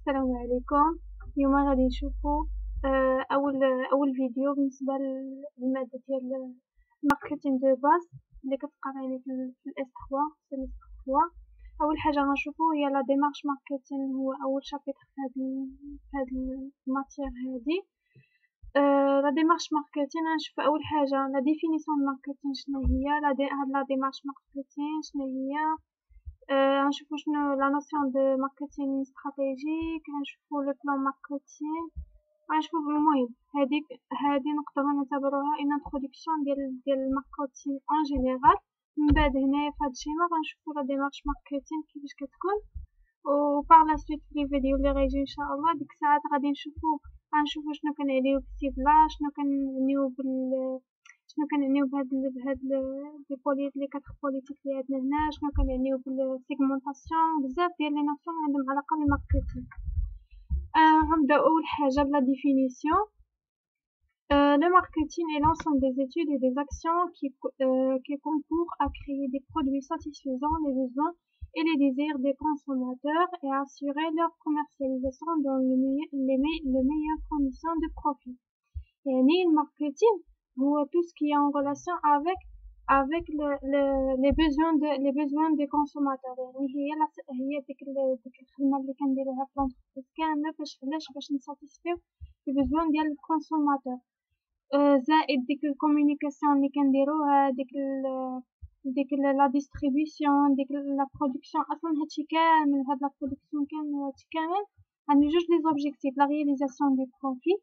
السلام عليكم. اليوم غادي نشوفوا اول فيديو بالنسبه للماده ديال الماركتينغ دو باز اللي كتقرا يعني في الاس 3 سيمستر 3. اول حاجه غنشوفوا هي لا ديمارش ماركتينغ، هو اول شابتر في هاد الماتير هادي. لا ديمارش ماركتينغ غنشوف اول حاجه لا ديفينيسيون دو ماركتينغ شنو هي هاد لا ديمارش ماركتينغ شنو هي. غنشوفو شنو لا نوسيون دو ماركتينغ استراتيجيك، غنشوفو لو بلان ماركتينغ، غنشوفو المهم هادي نقدرو نعتبروها اون انتروداكسيون ديال الماركتينغ ان جينيرال. من بعد هنايا في هاد الشيما غنشوفو لا ديمارش ماركتينغ كيفاش كتكون، و بار لا سويت في لي فيديو اللي غيجيو ان شاء الله ديك الساعات غنشوفو شنو كنعنيو بالسيبلاج، شنو كنعنيو بهاد لي كاتر بوليتيك اللي عندنا هنا، شنو كنعنيو بالسيغمونطاسيون. بزاف ديال لي نوسيون عندهم علاقه بالماركتينغ. غنبداو اول حاجه بلا ديفينيسيون. Le marketing est l'ensemble des études et des actions qui concourent à créer des produits satisfaisant les besoins et les désirs des consommateurs et à assurer leur commercialisation dans les meilleures conditions de profit. يعني الماركتينغ هو tout ce qui est en relation avec les besoins des consommateurs. يعني هي ديك الخدمه اللي كنديروها في لونتربريز كامله باش نساتيسفيو les besoins ديال الكونسوماتور، زائد ديك الكومونيكاسيون اللي كنديروها، ديك لا ديستريبيسيون، ديك لا برودكسيون. اصلا هادشي كامل، هاد لا برودكسيون كامل وهادشي كامل عندو جوج لي زوبجيكتيف: لا رياليزاسيون دو بروفيت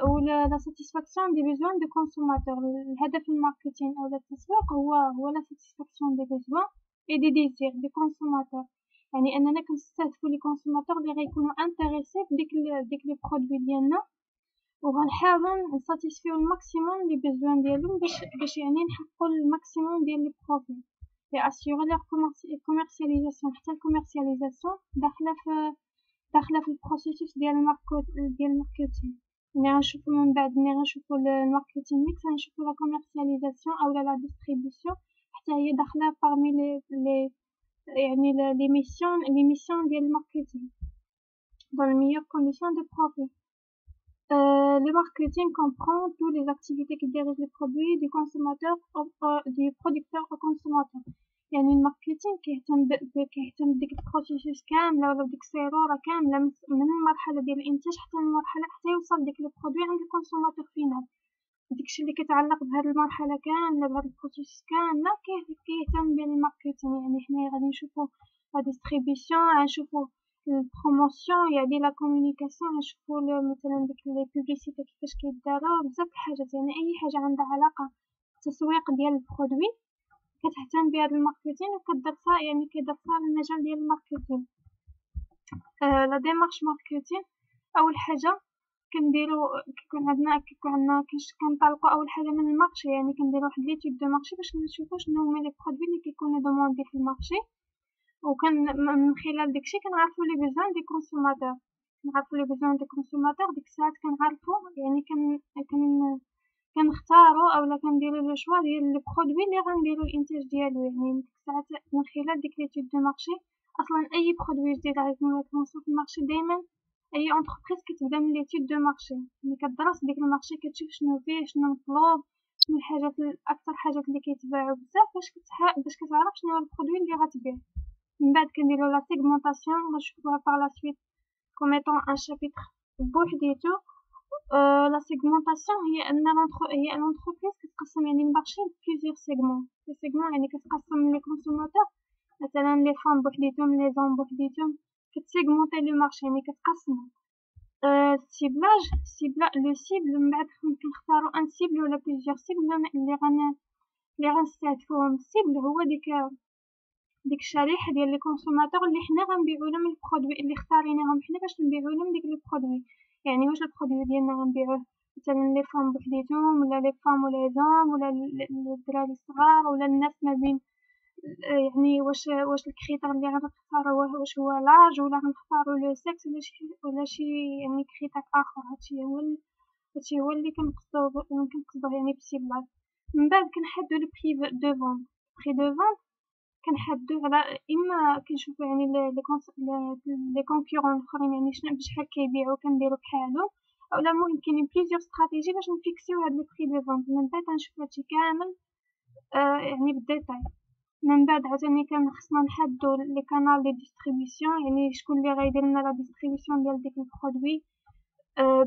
و لا ساتيسفاكسيون دي بيزوان دو كونسوماتور. الهدف الماركتينغ او التسويق هو لا ساتيسفاكسيون دي بيزوان اي دي ديزير دو كونسوماتور، يعني اننا كنستهدفو لي كونسوماتور اللي غيكونوا انتريسي بديك لي برودوي ديالنا، وغنحاولوا نساتيسفيو الماكسيموم لي بيزوان ديالهم باش يعني نحققوا الماكسيموم ديال لي بروفيت et assurer leur commercialisation. حتى الكوميرسياليزاسيون داخله في البروسيسوس ديال الماركتينغ. ملي غنشوفو من بعد ملي غنشوفو الماركتينغ ميكس غنشوفو لا كوميرسياليزاسيون او لا ديستريبيسيون، حتى هي داخله parmi les missions ديال الماركتينغ dans les meilleures conditions de profit. Le marketing comprend toutes les activités qui dirigent les produits du consommateur du producteur au consommateur. يعني الماركتينغ كيهتم بديك البروسيسوس كامله ولا بديك السيروره كامله من المرحله ديال الانتاج حتى يوصل ديك البرودوي عند الكونسوماتور فينال. داكشي اللي كيتعلق بهاد المرحله كامله بهاد البروسيسوس كامله كيهتم بالماركتينغ. يعني حنايا غادي نشوفو لا ديستريبيسيون، غنشوفو البروموسيون، يعني لا كومونيكاسيون، غنشوفو مثلا ديك لي بوبليسيتي كيفاش كيداروا، بزاف الحاجات. يعني اي حاجه عندها علاقه بالتسويق ديال البرودوي كتهتم بهاد الماركتينغ وكتدرسها، يعني كيدرسها المجال ديال الماركتينغ. لا ديمارش ماركتينغ اول حاجه كيكون عندنا كنطلقوا اول حاجه من المارشي، يعني كنديروا واحد ليتود دو مارشي باش نشوفوا شنو هما لي برودوي اللي كيكونوا دوموندي في المارشي، وكان من خلال داكشي كنعرفوا لي بيزوان دي كونسوماتور. ديك الساعات كنعرفوا، يعني كنختاروا اولا كنديروا لو شوا ديال لي برودوي اللي غنديروا الانتاج ديالو. يعني ديك الساعات من خلال ديك ليتود دو مارشي، اصلا اي برودوي جديد غيكون في المارشي دائما اي انتربريز كتبدا من ليتود دو مارشي، ملي كدرس ديك المارشي كتشوف شنو فيه، شنو مطلوب، شنو الحاجات اكثر حاجات اللي كيتباعوا بزاف باش كتعرف شنو هو البرودوي اللي غتبيع. من بعد كنديروا لا سيغمونطاسيون، غنشوفوها بار لا سويت كوم ايطون ان شابيتر بوحديتو. لا سيغمونطاسيون هي لونتربريز كتقسم يعني المارشي لبليزيور سيغمون. لي سيغمون يعني كتقسم لي كونسوماتور، مثلا لي فام بوحديتهم، لي زون بوحديتهم، كتسيغمونطي لو مارشي يعني كتقسمو. السيبلاج لو سيبل، من بعد كنختارو ان سيبل ولا بليزيور سيبل اللي غنستهدفوهم. السيبل هو ديك الشريحه ديال لي كونسوماتور اللي حنا غنبيعو لهم البرودوي اللي اختاريناهم حنا باش نبيعو لهم ديك البرودوي. يعني واش البرودوي ديالنا غنبيعوه مثلا لي فام بوحديتهم، ولا لي فام ولا زوم، ولا الدراري الصغار، ولا الناس ما بين، يعني واش الكريتير اللي غنختارو واش هو لاج، ولا غنختارو لو سكس، ولا شي يعني كريتير اخر. هادشي هو اللي كنقصدو يعني بالسيبلاج. من بعد كنحددو لو بري دو فونت. كنحدو على اما كنشوفو يعني لي كونكورون الاخرين يعني بشحال كيبيعو كنديرو بحالهم، اولا المهم كاينين بليزيور استراتيجي باش نفيكسيو هاد لي بري دو فونت. من بعد غنشوفو هادشي كامل يعني بالديتاي. من بعد عاوتاني خصنا نحدو لي كانال دي ديستريبيسيون، يعني شكون اللي غيدير لنا لا ديستريبيسيون ديال ديك البرودوي،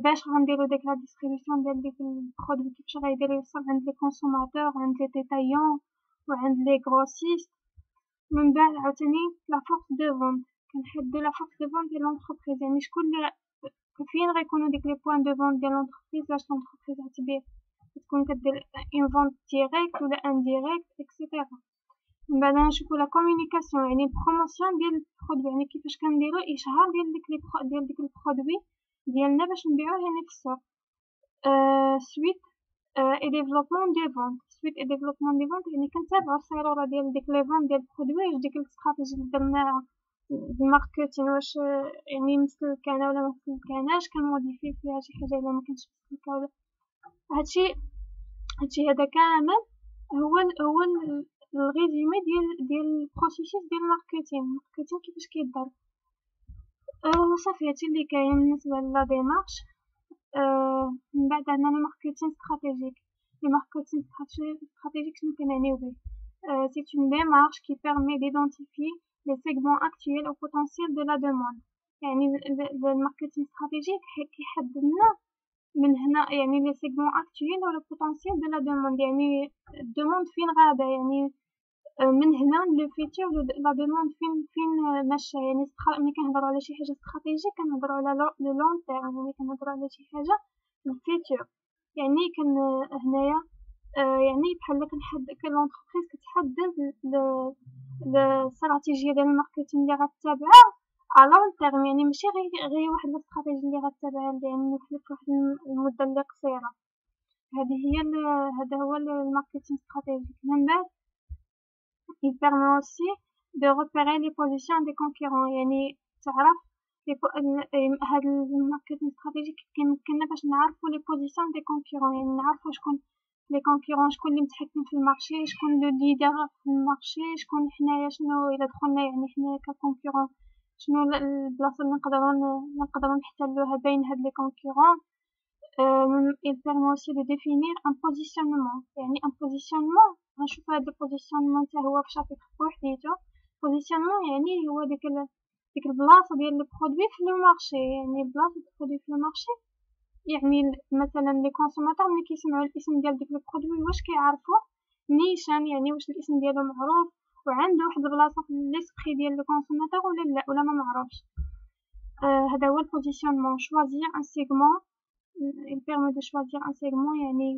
باش غنديرو ديك لا ديستريبيسيون ديال ديك البرودوي كيفاش غيدير يوصل عند لي كونسوماتور، عند لي ديتايون وعند لي غروسيست. من بعد عاوتاني لا فورس دو فونت، كنحدو لا فورس دو فونت ديال لونتربريز، يعني شكون اللي فين غيكونوا ديك لي بوين دو فونت ديال لونتربريز باش لونتربريز غتبيع، تكون كدير اون فونت ديريكت ولا انديريكت اكسيتيرا. من بعد نشوفو لا كومونيكاسيون، يعني البروموسيون ديال البرودوي، يعني كيفاش كنديرو اشهار ديال ديك البرودوي ديالنا باش نبيعوه يعني في السوق. سويت اي ديفلوبمون دي فونت، سويت اي ديفلوبمون دي فونت يعني كنتابعو السيرورة ديال ديك لي فونت ديال البرودوي، واش ديك الاستراتيجي اللي درناها الماركتين واش يعني مسلكانة ولا مسلكاناش، كنموديفي فيها شي حاجة الا مكانتش مسلكة ولا. هادشي هذا كامل هو الريزومي ديال البروسيسوس ديال الماركتين كيفاش كيدار. صافي هادشي اللي كاين بالنسبة لا ديمارش. من بعد عندنا لي ماركتين استراتيجيك. لي ماركتين استراتيجيك شنو كنعنيو به؟ c'est une démarche qui permet d'identifier les segments actuels au potentiel de la demande. يعني الماركتين استراتيجيك كيحدد لنا من هنا يعني لي segments actuels au potentiel de la demande، يعني الدوموند فين غادا، يعني من هنا لو فيتور لا دوموند فين ماشيه. يعني ملي كنهضروا على شي حاجه استراتيجيه كنهضروا على لو لون تيرم، ملي كنهضروا على شي حاجه الفيتور يعني هنايا يعني بحال لونتربريز كتحدد الاستراتيجيه ديال الماركتين اللي غتتبعها على لون تيرم، يعني ماشي غير واحد الاستراتيجيه اللي غتتبعها يعني في واحد المده اللي قصيره. هذا هو الماركتين استراتيجيك. من بعد il permet aussi de repérer les positions des concurrents، يعني تعرف هاد الماركتين استراتيجيك كيمكننا باش نعرفو لي بوزيسيون دي كونكورون، يعني نعرفو شكون لي كونكورون، شكون اللي متحكم في المارشي، شكون لو ليدر في المارشي، شكون حنايا شنو الا دخلنا يعني حنايا ككونكورون شنو البلاصه اللي نقدروا نحتلوها بين هاد لي كونكورون. il permet aussi de définir un positionnement، يعني un positionnement غنشوف هاد البوزيسيونمون حتى هو في شابيتر بوحديتو. بوزيسيونمون يعني هو ديك البلاصه ديال البرودوي في لو مارشي، يعني بلاصه البرودوي في لو مارشي، يعني مثلا لي كونسوماتور ملي كيسمعوا الاسم ديال ديك البرودوي واش كيعرفوه نيشان، يعني واش الاسم ديالو معروف وعنده واحد البلاصه في ليسبري ديال لو كونسوماتور ولا لا ولا ما معروفش. هذا هو البوزيسيونمون. choisir un segment، il permet de choisir un segment، يعني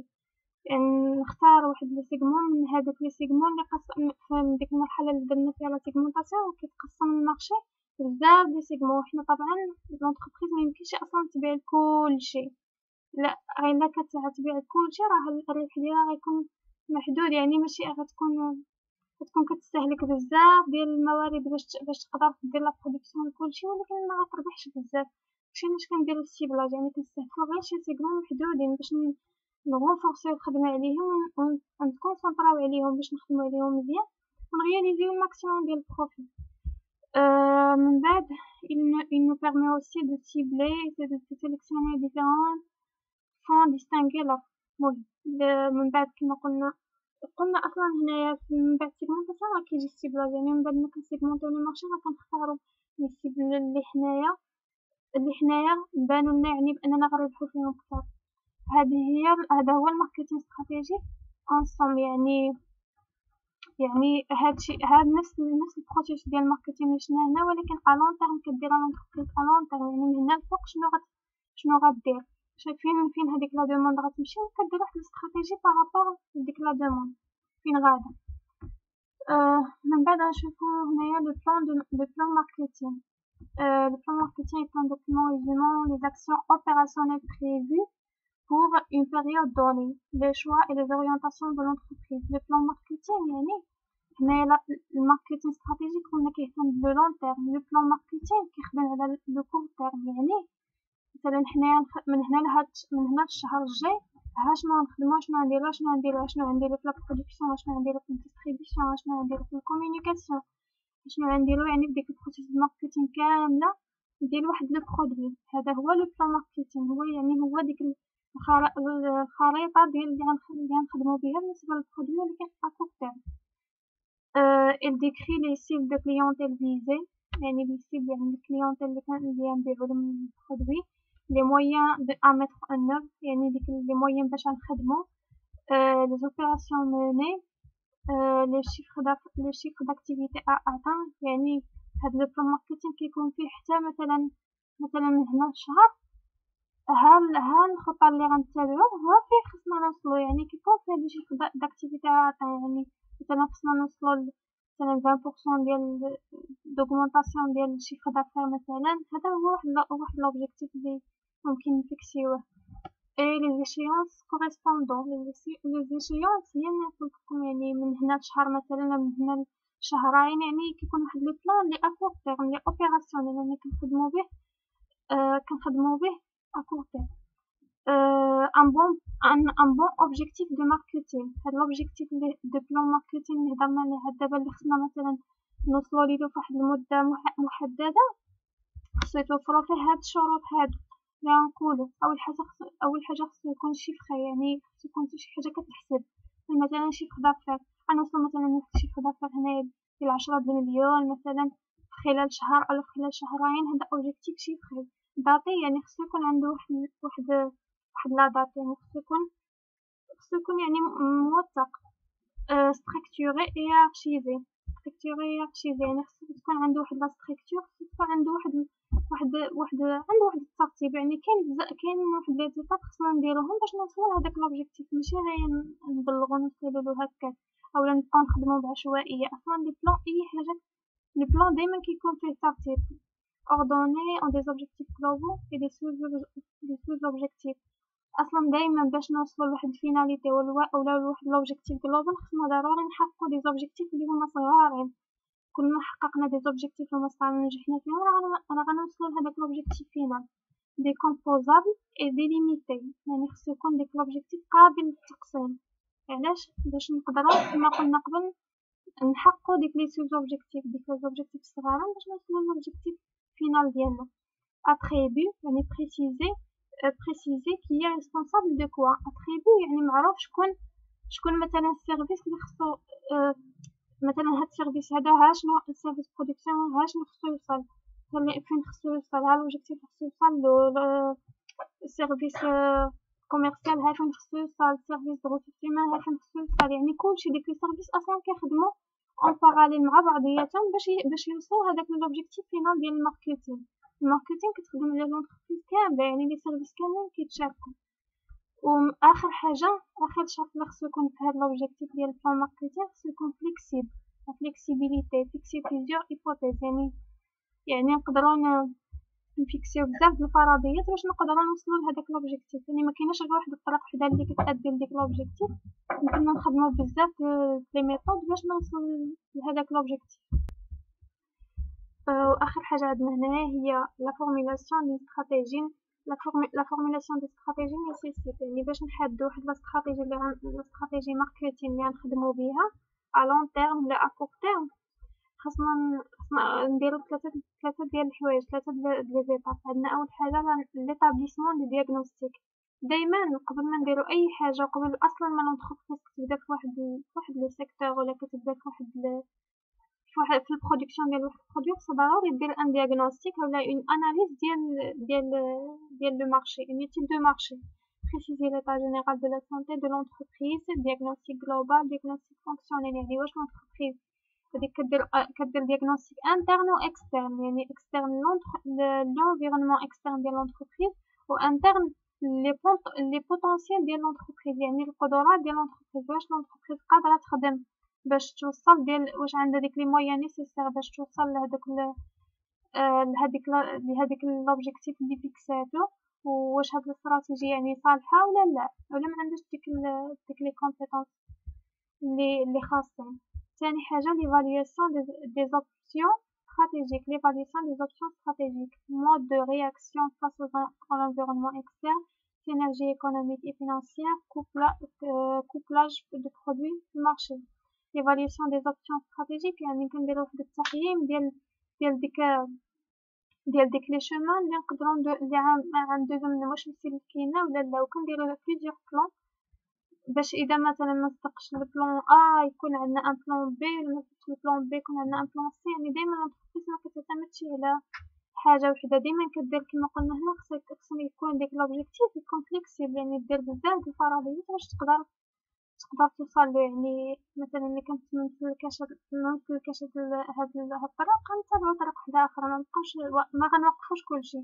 نختار واحد لي سيغمون من هادوك لي سيغمون اللي في ديك المرحله اللي درنا فيها لا سيغمونطاسيون، كيتقسم المارشي بزاف دي سيغمون. وحنا طبعا لونتربريز ما يمكنش اصلا تبيع كلشي، لا غير الا كتبيع كلشي راه الربح ديالها غيكون محدود، يعني ماشي غتكون كتستهلك بزاف ديال الموارد باش تقدر دير لا برودكسيون لكلشي، ولكن ما غتربحش بزاف. داكشي علاش كنديرو السيبلاج، يعني كنستهدفو غير شي سيغمون محدودين باش نغونفورسيو الخدمة عليهم ونكونسونطراو عليهم باش نخدمو عليهم مزيان ونغياليزيو الماكسيموم ديال البروفيت. من بعد il nous permet aussi de cibler et de sélectionner différents fonds distinguer l'offre. من بعد كما قلنا اصلا هنايا من بعد سيغمونطاسيون راه كيجي السيبلاج، يعني من بعد ما كنسيغمونطيو لي مارشي راه كنختارو لي سيبل اللي حنايا بانو لنا يعني باننا غنربحو فيهم اكثر. هذا هو الماركتين استراتيجيك انصم، يعني هاد نفس البروسيس ديال الماركتين اللي شفنا هنا، ولكن ا لون تيرم كديرها لونتربريز ا لون تيرم، يعني من هنا الفوق شنو غدير، فين هذيك لا دوموند غتمشي وكدير واحد الاستراتيجي بارابور لديك لا دوموند فين غادا. من بعد غنشوفو هنايا لو بلان ماركتين. Le plan marketing est un document résumant les actions opérationnelles prévues pour une période donnée, les choix et les orientations de l'entreprise. Le plan marketing يعني هنايا الماركتين استراتيجيك قلنا كيهتم بلو لون تيرم، لو بلان ماركتين كيخدم على لو كور تيرم، يعني مثلا حنايا من هنا للشهر الجاي ها شنو نخدمو، شنو نديرو، شنو نديرو في لا برودكسيون، شنو نديرو في الديستريبيسيون، شنو نديرو في الكومونيكاسيون، شنو نديرو يعني في ديك البروسيس دو ماركتينغ كاملة ديال واحد لو برودوي. هذا هو لو بلان ماركتينغ، هو يعني هو ديك الخريطة ديال اللي غنخدمو بها بالنسبة للبرودوي اللي كاين ا كور تيرم. il décrit les cibles de clientèle visées, يعني les cibles يعني الكليونتيل اللي غنبيعو لهم البرودوي، les moyens à mettre en œuvre يعني ديك les moyens باش نخدمو، les opérations menées، les chiffres d'activité à atteindre. يعني هاد لو بلان ماركتينغ كيكون فيه حتى مثلا من هنا لشهر ها الخطة اللي غنتبعو هو فيه خصنا نوصلو، يعني كيكون فيه دي شيفر d'activité à atteindre، يعني مثلا خصنا نوصلو مثلا 20% ديال d'augmentation ديال الشيفر دافير مثلا. هذا هو واحد l'objectif اللي ممكن نفيكسيوه. et les échéances correspondantes، les échéances هي اللي قلت لكم يعني من هنا لشهر مثلا، من هنا لشهرين، يعني كيكون واحد لو بلان اللي ا كور تيرم اللي اوبيراسيونيل، يعني كنخدمو به ا كور تيرم. un bon objectif de marketing، هاد l'objectif de plan marketing اللي هضرنا عليه دابا اللي خصنا مثلا نوصلو ليه فواحد المدة محددة، خصو يتوفرو فيه هاد الشروط هادو اللي غنقولو. أول حاجة خصو يكون شيفخي، يعني خصو يكون شي حاجة كتحسب، مثلا شيفر دافير غنوصلو مثلا لواحد شيفر دافير هنايا ديال 10 المليون مثلا خلال شهر أو خلال شهرين. هذا اوبجيكتيف شيفخي. داتي يعني خصو يكون عنده واحد لا دات، يعني خصو يكون يعني موثق. structuré et archivé، يعني خصو تكون عنده واحد لا ستركتور، خصو تكون عنده عنده واحد الترتيب، يعني كاين واحد لي زيتاب خصنا نديروهم باش نوصلو لهداك لوبجيكتيف، ماشي غير نبلغو نوصلو له هكاك اولا نبقاو نخدمو بعشوائية. اصلا لي بلان اي حاجة لي بلان دايما كيكون فيه ترتيب ordonné en des objectifs globaux et des sous-objectifs. اصلا دايما باش نوصلو لواحد الفيناليتي ولا لواحد لوبجيكتيف جلوبال خصنا ضروري نحققو دي زوبجيكتيف اللي هما صغارين. كل ما حققنا دي زوبجيكتيف هما صغارين ونجحنا فيهم راه غنوصلو لهداك لوبجيكتيف فينال. ديكومبوزابل اي ديليميتي، يعني خصو يكون ديك لوبجيكتيف قابل للتقسيم. علاش؟ باش نقدرو كما قلنا قبل نحققو ديك لي سوبجيكتيف، ديك لي زوبجيكتيف الصغارين باش نوصلو للوبجيكتيف فينال ديالنا. اتريبي يعني préciser qui est responsable de quoi. attribut يعني معروف شكون مثلا السيرفيس اللي خصو، مثلا هاد السيرفيس هذا ها شنو السيرفيس برودكسيون ها شنو خصو يوصل، فين خصو يوصل، ها لوبجيكتيف خصو يوصل له السيرفيس كوميرسيال ها فين خصو يوصل، السيرفيس دو ressources humaines ها فين خصو يوصل. يعني كلشي ديك لي سيرفيس اصلا كيخدمو اون باراليل مع بعضياتهم باش يوصلوا هذاك لوبجيكتيف فينال ديال الماركتينغ. الماركتينغ كتخدم على لونتربريز كامله، يعني لي سيرفيس كاملين كيتشاركوا. واخر حاجه اخر شرط اللي خصو يكون في هذا لوبجيكتيف ديال البلان ماركتينغ خصو يكون فليكسيبل. لا فليكسيبيليتي فيكسي بليزيور ايبوتيز، يعني نقدروا نفيكسيو بزاف د الفرضيات باش نقدروا نوصلوا لهذاك لوبجيكتيف. يعني ما كايناش غير واحد الطريقه وحده اللي كتادي لديك لوبجيكتيف، يمكننا نخدموا بزاف لي ميثود باش نوصلوا لهذاك لوبجيكتيف. واخر حاجه عندنا هنا هي لا فورمولاسيون دي استراتيجي. لا فورمولاسيون دي استراتيجي نيسيسيت، يعني باش نحددوا واحد لا استراتيجي ماركتينغ اللي غنخدموا بها ا لون تيرم ولا ا كور تيرم. خصنا نديرو ثلاثه ديال الحوايج، ثلاثه ديال لي زيتاب. عندنا اول حاجه ليطابليسمون دي دياغنوستيك. دائما قبل ما نديرو اي حاجه، قبل اصلا ما لونتربريز كتبدا في واحد لو سيكتور ولا كتبدا في في البرودكسيون ديال واحد البرودوي، خصها ضروري دير ان دياغنوستيك ولا اون اناليز ديال لو مارشي، اون ايتود دو مارشي. préciser l'état général de la santé de l'entreprise، diagnostic global، diagnostic fonctionnel. يعني واش l'entreprise هذيك كدير diagnostic interne و externe، يعني externe l'environnement externe ديال l'entreprise و interne les potentiels ديال l'entreprise، يعني القدرات ديال l'entreprise. واش l'entreprise قادرة تخدم باش توصل واش عندها ديك لي مويان نيسيسير باش توصل لهذيك لوبجيكتيف اللي فيكساتو، واش هاد الاستراتيجيه يعني صالحه ولا لا، ولا ما عندهاش ديك لي كومبيتونس اللي خاصين. ثاني حاجه ليفالياسيون دي اوبسيون stratégique. L'évaluation des options stratégiques. Mode de réaction face à l'environnement externe. synergie économique et financière, couplage de produits في المارشي. l'évaluation des options stratégiques يعني كنديرو واحد التقييم ديال ديك لي شومان اللي نقدروا اللي عندهم واش مسلكينا ولا لا، وكنديرو بليزيور بلان باش اذا مثلا ما صدقش البلان يكون عندنا ان بلان بي، ولا ما صدقش البلان بي يكون عندنا ان بلان سي. يعني دائما لونتربريز ما كتعتمدش على حاجه وحده، دائما كدير كما قلنا هنا خصو يكون ديك لوبجيكتيف يكون فليكسيبل، يعني دير بزاف د الفرضيات باش تقدر توصل له. يعني مثلا ملي كنمسلكاش هاد الطريق غنتبعو طريق وحده اخرى، ما غنوقفوش كلشي.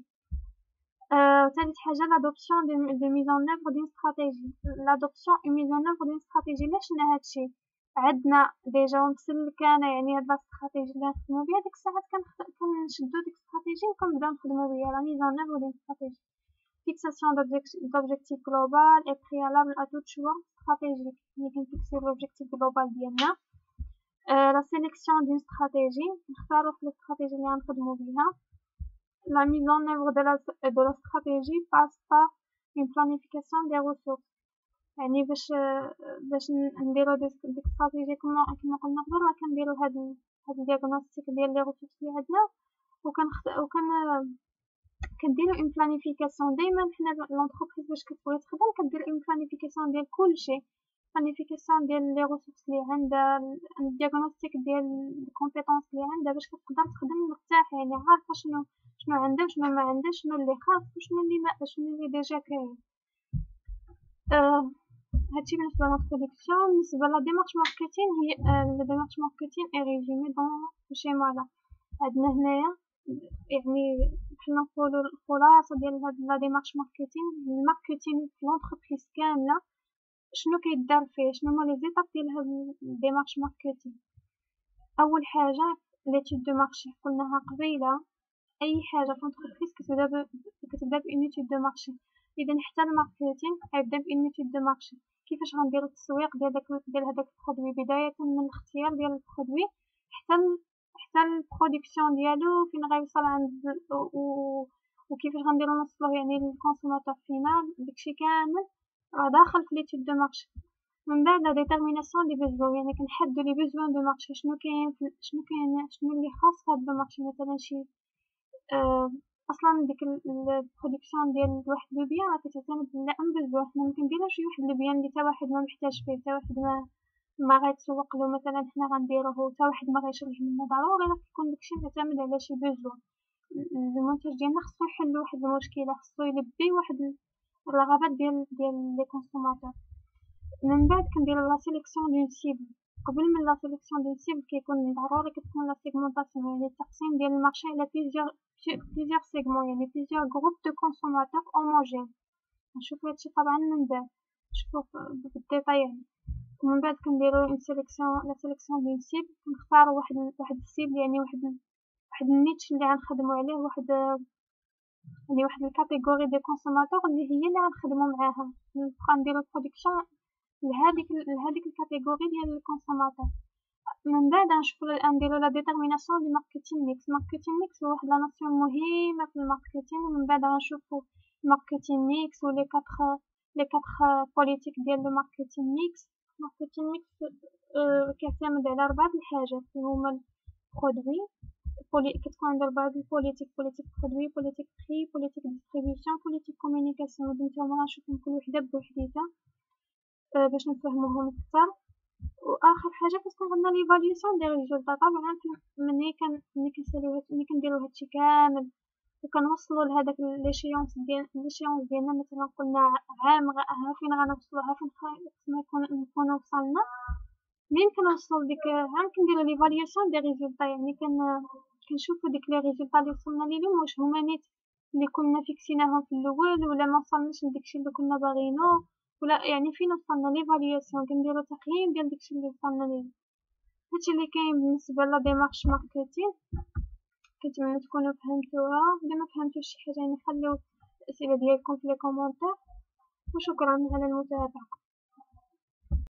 ثالث حاجه l'adoption de mise en œuvre d'une stratégie. l'adoption et mise en œuvre d'une stratégie. لا شنا هادشي عندنا ديجا مسلكانا، يعني هاد الاستراتيجي اللي نخدمو بها ديك الساعات كنشدو ديك الاستراتيجي وكنبداو نخدمو بها. la mise en œuvre d'une stratégie. fixation d'objectifs global et préalable à tout choix stratégique. ملي كنفيكسيو l'objectif global ديالنا. la sélection d'une stratégie. نختارو واحد الاستراتيجي اللي غنخدمو بها. La mise en œuvre de la stratégie passe par une planification des ressources. يعني باش نديرو ديك الاستراتيجي كما قلنا قبل، كنديرو هاد الدياغنوستيك ديال لي ريسورس اللي عندنا، كنديرو اون بلانيفيكاسيون. دائما حنا لونتربريز باش كتبغي تخدم كدير اون بلانيفيكاسيون ديال كلشي، بلانيفيكاسيون ديال لي ريسورس اللي عندها، الدياغنوستيك ديال الكومبيتونس اللي عندها باش تقدر تخدم مرتاحه، يعني عارفه شنو عندها وشنو ما عندها، شنو اللي خاص وشنو اللي ديجا كاين. هادشي بالنسبه للانتروداكسيون. بالنسبه لا ديمارش ماركتين، هي لا ديمارش ماركتين اي ريزومي دون شيما. لا عندنا هنايا يعني بحال نقولو الخلاصه ديال هاد لا ديمارش ماركتين. الماركتين في لونتربريز كامله شنو كيدار فيه، شنو هما لي زيتاب ديال هاد الديمارش ماركتين. اول حاجه ليتود دو مارشي قلناها قبيله. اي حاجه في لونتربريز كتبدا بان ايتود دو مارشي. اذا حتى الماركتين كيبدا بان ايتود دو مارشي. كيفاش غنديرو التسويق ديال هذاك البرودوي، بدايه من الاختيار ديال البرودوي حتى البرودكسيون ديالو فين غيوصل عند وكيفاش غنديرو نوصلوه يعني للكونسوماتور فينال. داكشي كامل راه داخل في ليتود دو مارشي. من بعد لا ديتيرميناسيون دي بيزوان، يعني كنحددو لي بيزوان دو مارشي، شنو اللي خاص في هاد المارشي. مثلا شي اصلا ديك البرودكسيون ديال واحد لو بيان راه كتعتمد على ان بزاف. حنا ممكن نديرو شي واحد لو بيان اللي حتى واحد ما محتاج فيه، حتى واحد ما غيتسوق له، مثلا حنا غنديروه حتى واحد ما غيشريه منه ضروري، راه كيكون داكشي معتمد على شي بزاف. المنتج ديالنا خصو يحل واحد المشكله، خصو يلبي واحد الرغبات ديال لي كونسوماتور. من بعد كنديرو لا سيليكسيون دون سيبل. قبل من لا سيليكسيون دون سيبل كيكون ضروري كتكون لا سيغمونطاسيون، يعني التقسيم ديال المارشي على plusieurs segments، يعني plusieurs groupes de consommateurs homogènes. نشوفو هادشي طبعا من بعد نشوفو بالديتاي يعني. ومن بعد كنديرو لا سيليكسيون دون سيبل. كنختارو واحد السيبل، يعني واحد النيتش اللي غنخدمو عليه، يعني واحد الكاتيجوري دي كونسوماتور اللي هي اللي غنخدمو معاها. غنديرو برودكسيون لهاديك الكاتيجوري ديال الكونسوماتور. من بعد نديرو لا ديتيرميناسيون دي ماركتين ميكس. ماركتين ميكس هو واحد لا نوسيون مهمه في الماركتين. ومن بعد غنشوفو الماركتين ميكس و لي كاتر بوليتيك ديال لو ماركتين ميكس. ماركتين ميكس كيعتمد على 4 الحاجات اللي هما البرودوي، كتكون عندو 4 البوليتيك: بوليتيك برودوي، بوليتيك بري، بوليتيك ديستريبيسيون، بوليتيك كومونيكاسيون. هادو نتوما غنشوفهم كل وحده بوحديتها باش نفهموهم اكثر. واخر حاجه كتكون عندنا ليفاليوسيون دي ريزولطا. طبعا ملي كنديرو هادشي كامل وكنوصلوا لهداك ليشيونس ديالنا، مثلا قلنا عام فين غنوصلوا، فين خصنا نكونوا وصلنا. منين كنوصلوا لديك عام كنديروا ليفاليوسيون دي ريزولطا، يعني كنشوفوا ديك لي ريزولطا اللي وصلنا ليهم واش هما نيت اللي كنا فيكسيناهم في الاول، ولا ما وصلناش لداكشي اللي كنا باغينو، ولا يعني فين وصلنا. ليفاليوسيون كنديرو تقييم ديال داكشي اللي وصلنا ليه. هادشي اللي كاين بالنسبه لا ديمارش ماركتين. كنتمنى تكونوا فهمتوها. الا ما فهمتوش شي حاجه يعني خليو الاسئله ديالكم في لي كومونتير. وشكرا على المتابعه.